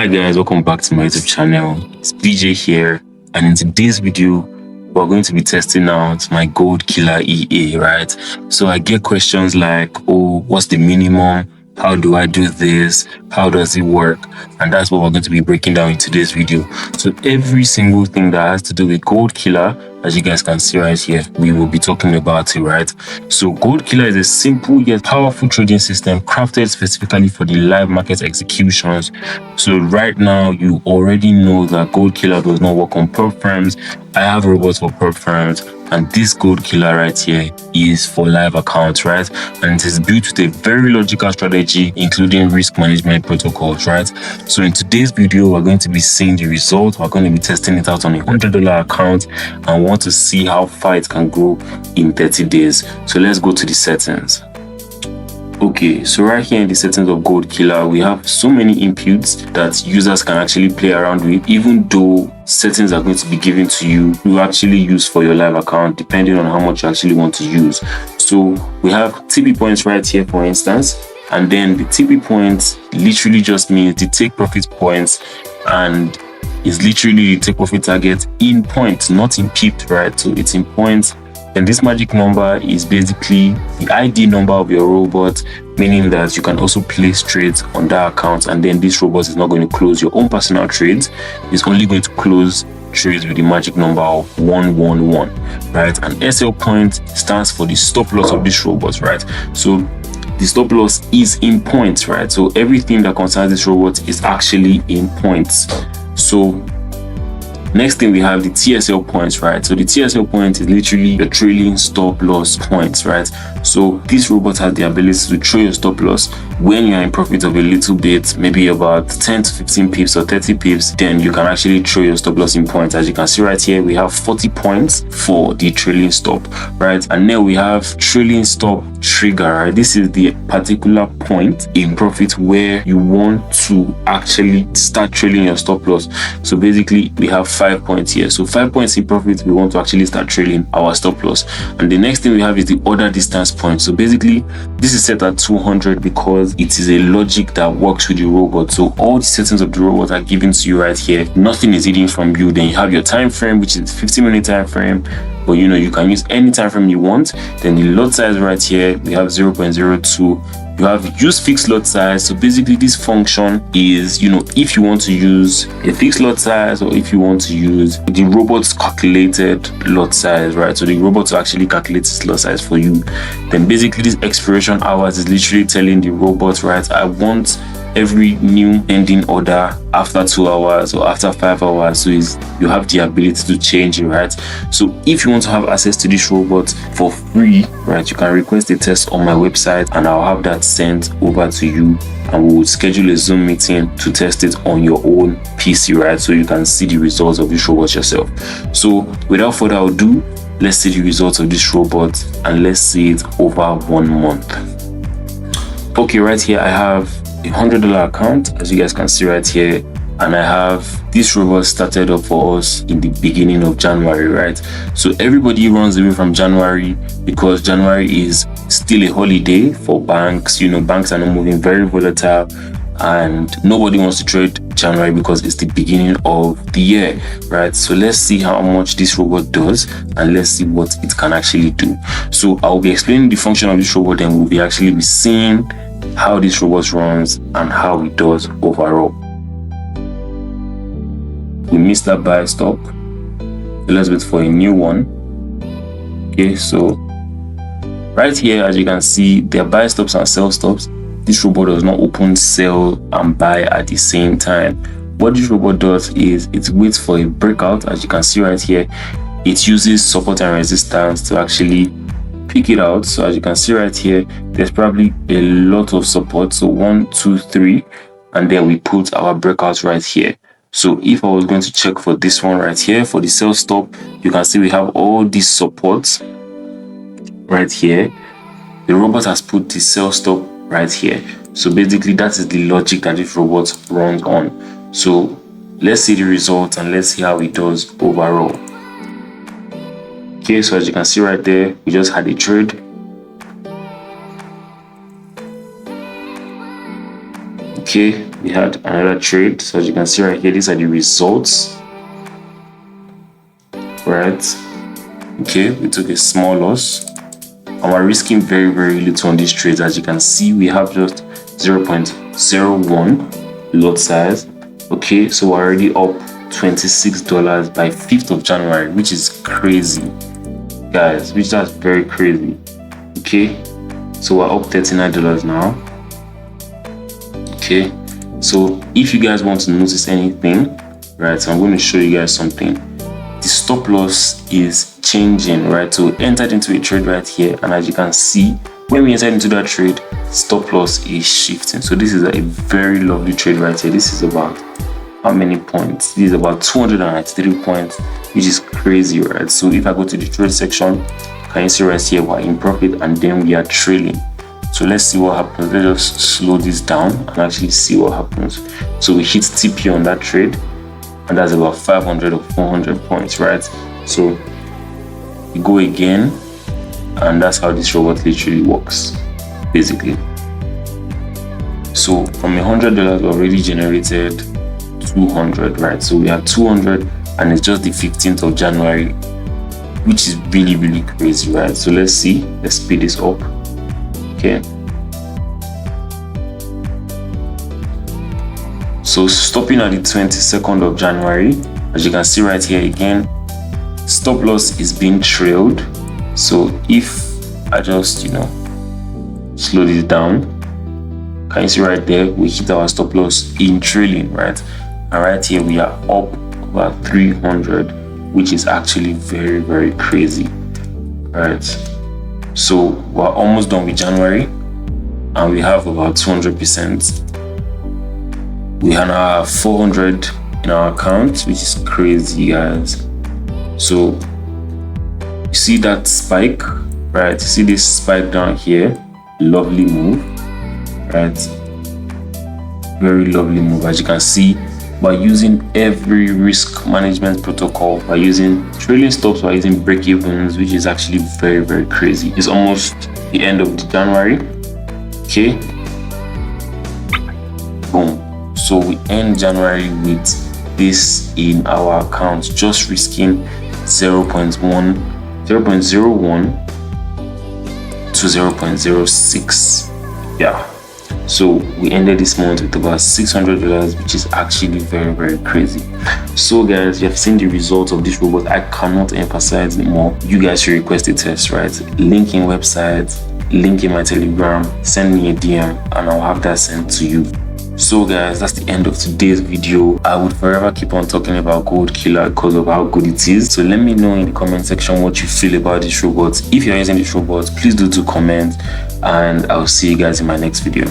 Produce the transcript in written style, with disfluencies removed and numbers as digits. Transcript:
Hi guys, welcome back to my YouTube channel. It's BJ here, and in today's video we're going to be testing out my GoldKiller EA, right? So I get questions like, oh, what's the minimum? How do I do this? How does it work? And that's what we're going to be breaking down in today's video. So every single thing that has to do with GoldKiller, as you guys can see right here, we will be talking about it, right? So GoldKiller is a simple yet powerful trading system crafted specifically for the live market executions. So right now, you already know that GoldKiller does not work on perp firms. I have robots for perp firms, and this GoldKiller right here is for live accounts, right? And it is built with a very logical strategy, including risk management protocols, right? So in today's video, we're going to be seeing the result. We're going to be testing it out on a $100 account and want to see how far it can grow in 30 days. So let's go to the settings. Okay, so right here in the settings of GoldKiller, we have so many inputs that users can actually play around with, even though settings are going to be given to you to actually use for your live account, depending on how much you actually want to use. So we have TP points right here, for instance, and then the TP points literally just means the take profit points, and is literally the take profit target in points, not in pips, right? So it's in points. And this magic number is basically the ID number of your robot, meaning that you can also place trades on that account, and then this robot is not going to close your own personal trades. It's only going to close trades with the magic number of 111, right? And SL point stands for the stop loss of this robot, right? So the stop loss is in points, right? So everything that concerns this robot is actually in points. So next thing, we have the TSL points, right? So the TSL point is literally your trailing stop loss points, right? So this robot has the ability to throw your stop loss when you're in profit of a little bit, maybe about 10 to 15 pips or 30 pips, then you can actually throw your stop loss in points. As you can see right here, we have 40 points for the trailing stop, right? And then we have trailing stop trigger, right? This is the particular point in profit where you want to actually start trailing your stop loss. So basically, we have 5 points here. So 5 points in profit, we want to actually start trailing our stop loss. And the next thing we have is the order distance point. So basically, this is set at 200 because it is a logic that works with the robot. So all the settings of the robot are given to you right here. Nothing is hidden from you. Then you have your time frame, which is 15-minute time frame. But you know, you can use any time frame you want. Then the lot size right here, we have 0.02. You have use fixed lot size. So basically, this function is, you know, if you want to use a fixed lot size or if you want to use the robot's calculated lot size, right? So the robot will actually calculate its lot size for you. Then basically, this expiration hours is literally telling the robot, right, I want every new ending order after 2 hours or after 5 hours. So you have the ability to change it, right? So if you want to have access to this robot for free, right, you can request a test on my website and I'll have that sent over to you, and we will schedule a Zoom meeting to test it on your own PC, right? So you can see the results of this robot yourself. So without further ado, let's see the results of this robot and let's see it over 1 month. Okay, right here I have a $100 account, as you guys can see right here, and I have this robot started up for us in the beginning of January, right? So everybody runs away from January because January is still a holiday for banks. You know, banks are not moving, very volatile, and nobody wants to trade January because it's the beginning of the year, right? So let's see how much this robot does and let's see what it can actually do. So I'll be explaining the function of this robot, and we'll be actually be seeing how this robot runs and how it does overall. We missed that buy stop, so let's wait for a new one. Okay, so right here, as you can see, there are buy stops and sell stops. This robot does not open, sell and buy at the same time. What this robot does is it waits for a breakout. As you can see right here, it uses support and resistance to actually pick it out. So as you can see right here, there's probably a lot of support. So 1, 2, 3, and then we put our breakouts right here. So if I was going to check for this one right here, for the sell stop, you can see we have all these supports right here. The robot has put the sell stop right here. So basically, that is the logic that this robot runs on. So let's see the results and let's see how it does overall. Okay, so as you can see right there, we just had a trade. Okay, we had another trade. So as you can see right here, these are the results, right? Okay, we took a small loss and we're risking very, very little on these trades. As you can see, we have just 0.01 lot size. Okay, so we're already up $26 by 5th of January, which is crazy, guys, which that's very crazy. Okay, so we're up $39 now. Okay, so if you guys want to notice anything, right, so I'm going to show you guys something. The stop loss is changing, right? So we entered into a trade right here, and as you can see, when we entered into that trade, stop loss is shifting. So this is a very lovely trade right here. This is about how many points? This is about 293 points, which is crazy, right? So if I go to the trade section, can you see right here, we're in profit and then we are trailing. So let's see what happens. Let's just slow this down and actually see what happens. So we hit TP on that trade, and that's about 500 or 400 points, right? So we go again, and that's how this robot literally works, basically. So from $100 we already generated 200, right? So we have 200, and it's just the 15th of January, which is really, really crazy, right? So let's see, let's speed this up. Okay, so stopping at the 22nd of January, as you can see right here again, stop loss is being trailed. So if I just slow this down, can you see right there, we hit our stop loss in trailing, right? And right here we are up about 300, which is actually very, very crazy, right? So we're almost done with January, and we have about 200%. We now have 400 in our account, which is crazy, guys. So you see that spike, right? You see this spike down here, lovely move, right? Very lovely move. As you can see, by using every risk management protocol, by using trailing stops, by using break evens, which is actually very, very crazy. It's almost the end of the January. Okay, boom. So we end January with this in our account, just risking 0.01 to 0.06. Yeah, so we ended this month with about $600, which is actually very, very crazy. So guys, you have seen the results of this robot. I cannot emphasize it more. You guys should request a test, right? Link in website, link in my Telegram, send me a DM and I'll have that sent to you. So guys, that's the end of today's video. I would forever keep on talking about GoldKiller because of how good it is. So let me know in the comment section what you feel about this robot. If you're using this robot, please do comment, and I'll see you guys in my next video.